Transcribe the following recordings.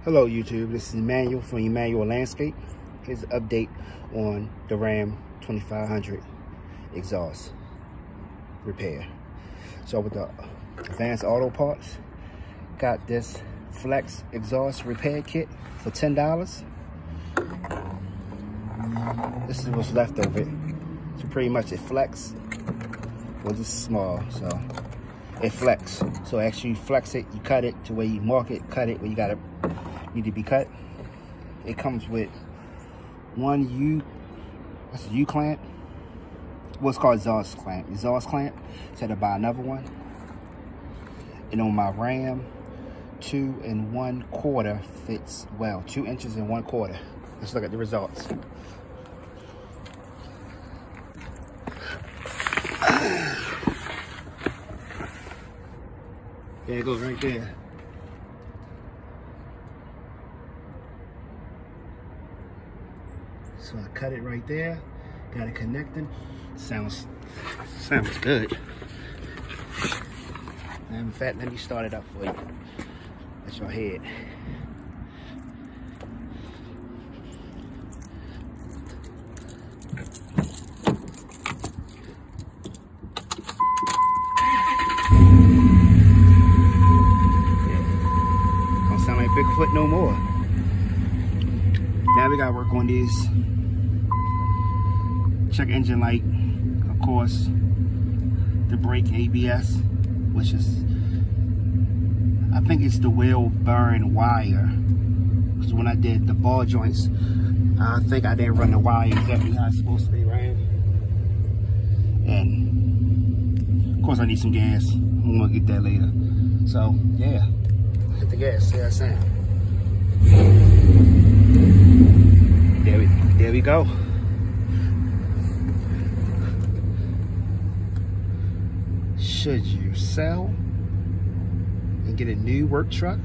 Hello YouTube, this is Emmanuel from Emmanuel Landscape. Here's an update on the Ram 2500 exhaust repair. So with the Advanced Auto Parts, got this Flex exhaust repair kit for $10. This is what's left of it. So pretty much it flex. Well, this is small, so it flex. So actually you flex it, you cut it to where you mark it, cut it where you gotta need to be cut. It comes with one that's a U-clamp. What's called exhaust clamp. So I had to buy another one. And on my Ram, 2 1/4 fits well. 2 inches and 1/4. Let's look at the results. There it goes right there. So I cut it right there, got it connected. Sounds good. And in fact, let me start it up for you. That's your head. Don't sound like Bigfoot no more. Now we gotta work on these. Check engine light, of course, the brake ABS, which is, I think it's the wheel bearing wire. Because when I did the ball joints, I think I didn't run the wire exactly how it's supposed to be ran. And of course I need some gas. I'm gonna get that later. So yeah, hit the gas, see how it sounds. There we go. Should you sell and get a new work truck,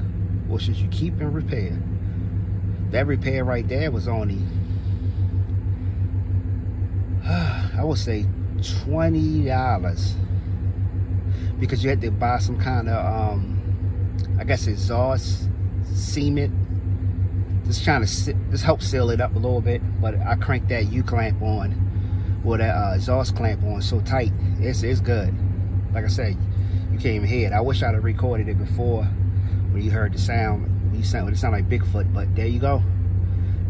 or should you keep and repair? That repair right there was only, I would say $20, because you had to buy some kind of, I guess exhaust cement. Just trying to just help seal it up a little bit, but I cranked that U-clamp on, or that exhaust clamp on so tight. It's good. Like I said, you can't even hear it. I wish I'd have recorded it before when you heard the sound. When it sounded like Bigfoot, but there you go.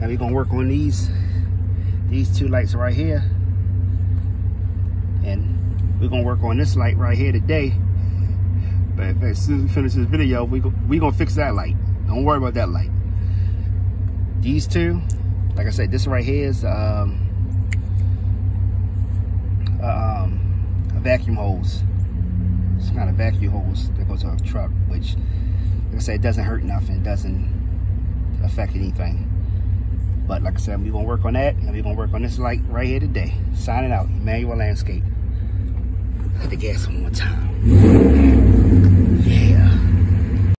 Now we're gonna work on these 2 lights right here, and we're gonna work on this light right here today. But as soon as we finish this video, we gonna fix that light. Don't worry about that light. These 2, like I said, this right here is a vacuum hose. Some kind of vacuum hose that goes on a truck, which, like I said, it doesn't hurt nothing, it doesn't affect anything. But like I said, we're gonna work on that, and we're gonna work on this light right here today. Signing out, Emmanuel Landscape. Hit the gas one more time.